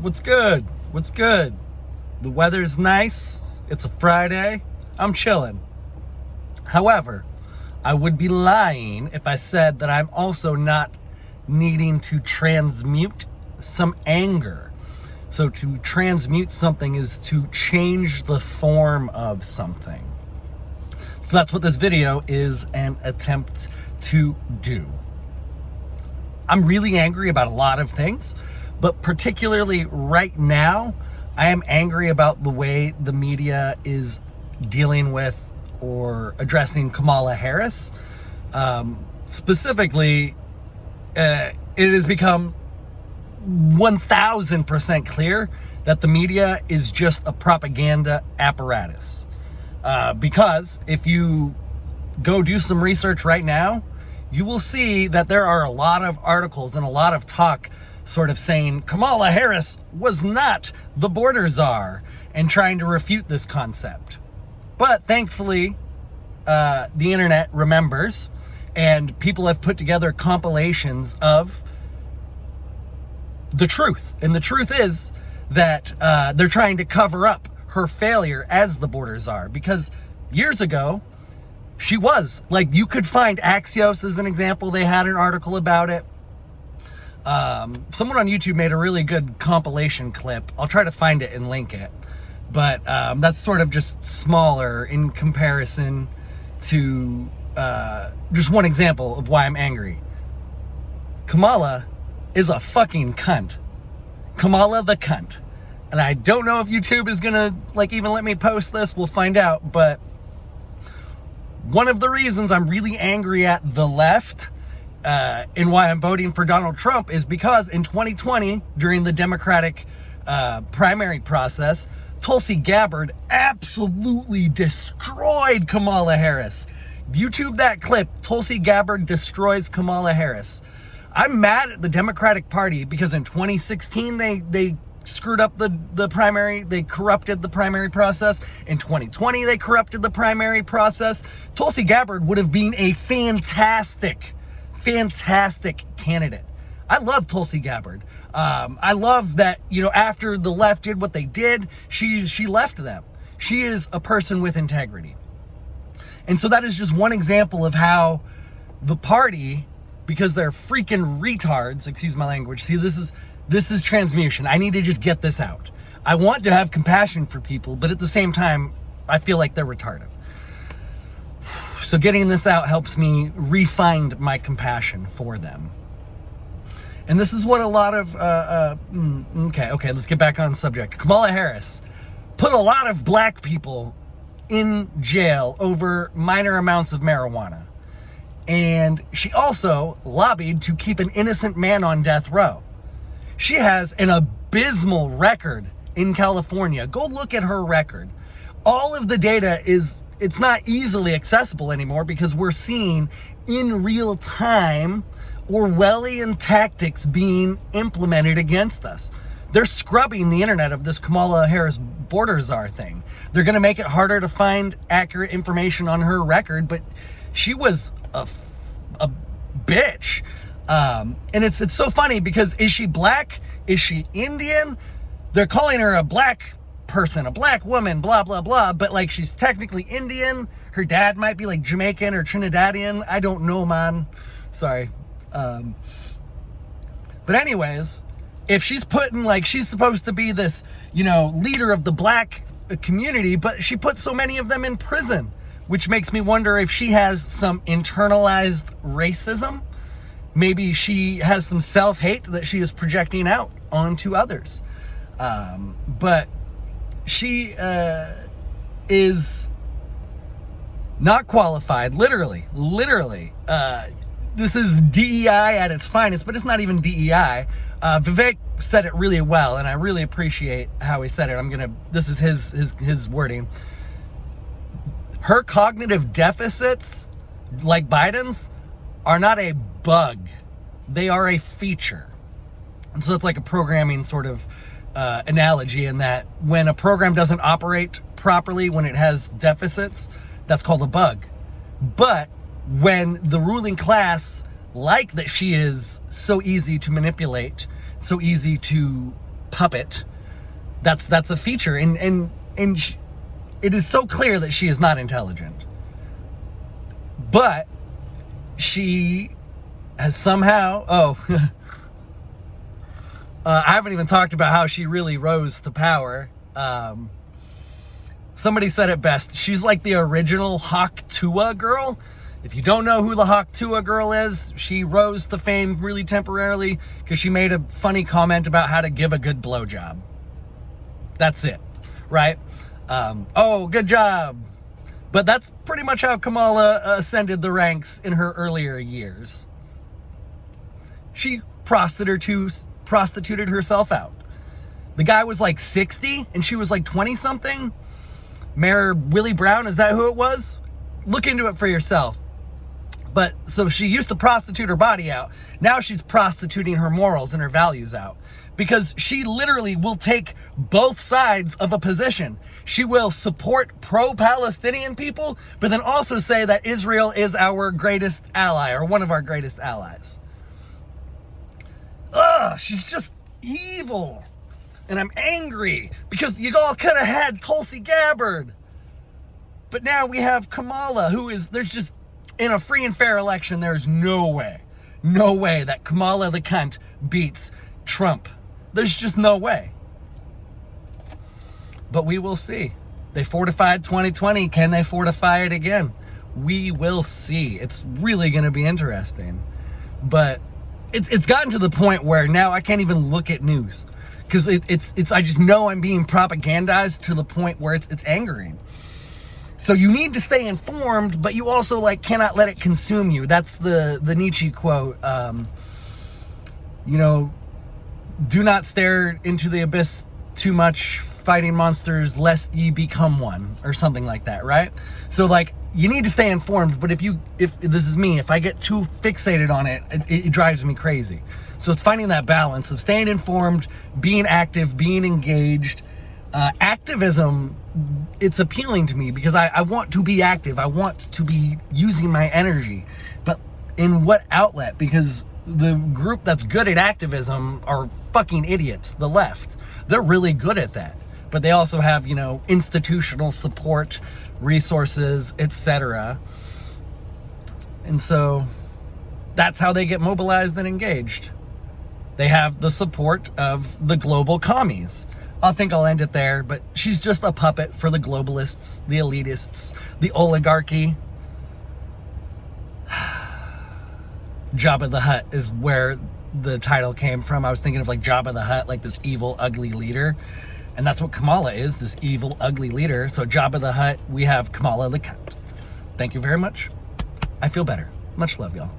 What's good? What's good? The weather's nice. It's a Friday. I'm chilling. However, I would be lying if I said that I'm also not needing to transmute some anger. So to transmute something is to change the form of something. So that's what this video is an attempt to do. I'm really angry about a lot of things, but particularly right now, I am angry about the way the media is dealing with or addressing Kamala Harris. Specifically, it has become 1000% clear that the media is just a propaganda apparatus. Because if you go do some research right now, you will see that there are a lot of articles and a lot of talk sort of saying Kamala Harris was not the border czar and trying to refute this concept. But thankfully, the internet remembers, and people have put together compilations of the truth. And the truth is that they're trying to cover up her failure as the border czar, because years ago, she was. Like, you could find Axios as an example. They had an article about it. Someone on YouTube made a really good compilation clip. I'll try to find it and link it. But that's sort of just smaller in comparison to just one example of why I'm angry. Kamala is a fucking cunt. Kamala the Kunt. And I don't know if YouTube is gonna even let me post this. We'll find out. But one of the reasons I'm really angry at the left and why I'm voting for Donald Trump is because in 2020, during the Democratic primary process, Tulsi Gabbard absolutely destroyed Kamala Harris. YouTube that clip. Tulsi Gabbard destroys Kamala Harris. I'm mad at the Democratic Party because in 2016, they screwed up the primary. They corrupted the primary process. In 2020, they corrupted the primary process. Tulsi Gabbard would have been a fantastic candidate. I love Tulsi Gabbard. I love that, after the left did what they did, she left them. She is a person with integrity. And so that is just one example of how the party, because they're freaking retards, excuse my language. See, this is transmutation. I need to just get this out. I want to have compassion for people, but at the same time, I feel like they're retarded. So getting this out helps me refine my compassion for them. And this is what a lot of, okay, let's get back on subject. Kamala Harris put a lot of black people in jail over minor amounts of marijuana. And she also lobbied to keep an innocent man on death row. She has an abysmal record in California. Go look at her record. All of the data it's not easily accessible anymore because we're seeing in real time Orwellian tactics being implemented against us. They're scrubbing the internet of this Kamala Harris border czar thing. They're going to make it harder to find accurate information on her record, but she was a bitch. And it's so funny because is she black? Is she Indian? They're calling her a black person, a black woman, blah, blah, blah. But she's technically Indian. Her dad might be Jamaican or Trinidadian. I don't know, man. Sorry. But anyways, if she's putting she's supposed to be this, leader of the black community, but she puts so many of them in prison, which makes me wonder if she has some internalized racism. Maybe she has some self-hate that she is projecting out onto others. But she is not qualified, literally. This is DEI at its finest, but it's not even DEI. Vivek said it really well, and I really appreciate how he said it. This is his wording. Her cognitive deficits, like Biden's, are not a bug. They are a feature. And so it's like a programming sort of analogy in that when a program doesn't operate properly, when it has deficits, that's called a bug. But when the ruling class, like that she is so easy to manipulate, so easy to puppet. That's a feature, and it is so clear that she is not intelligent. But she has somehow, I haven't even talked about how she really rose to power. Somebody said it best. She's like the original Hawk Tuah girl. If you don't know who the Hawk Tuah girl is, she rose to fame really temporarily because she made a funny comment about how to give a good blowjob. That's it, right? Oh, good job. But that's pretty much how Kamala ascended the ranks in her earlier years. She prostituted herself out. The guy was like 60 and she was like 20 something. Mayor Willie Brown, is that who it was? Look into it for yourself. But so she used to prostitute her body out. Now she's prostituting her morals and her values out, because she literally will take both sides of a position. She will support pro-Palestinian people, but then also say that Israel is our greatest ally, or one of our greatest allies. Ugh, she's just evil. And I'm angry because you all could have had Tulsi Gabbard. But now we have Kamala, there's just, in a free and fair election, there's no way that Kamala the Kunt beats Trump. There's just no way. But we will see. They fortified 2020. Can they fortify it again? We will see. It's really going to be interesting. But it's gotten to the point where now I can't even look at news, because I just know I'm being propagandized to the point where it's angering. So you need to stay informed, but you also cannot let it consume you. That's the Nietzsche quote. Do not stare into the abyss too much, fighting monsters lest ye become one, or something like that, right? So you need to stay informed, but if this is me, if I get too fixated on it, it drives me crazy. So it's finding that balance of staying informed, being active, being engaged. Activism, it's appealing to me because I want to be active. I want to be using my energy, but in what outlet? Because the group that's good at activism are fucking idiots, the left. They're really good at that, but they also have, institutional support, resources, etc. And so that's how they get mobilized and engaged. They have the support of the global commies. I think I'll end it there, but she's just a puppet for the globalists, the elitists, the oligarchy. Jabba the Hutt is where the title came from. I was thinking of Jabba the Hutt, this evil, ugly leader. And that's what Kamala is, this evil, ugly leader. So Jabba the Hutt, we have Kamala the Kunt. Thank you very much. I feel better. Much love, y'all.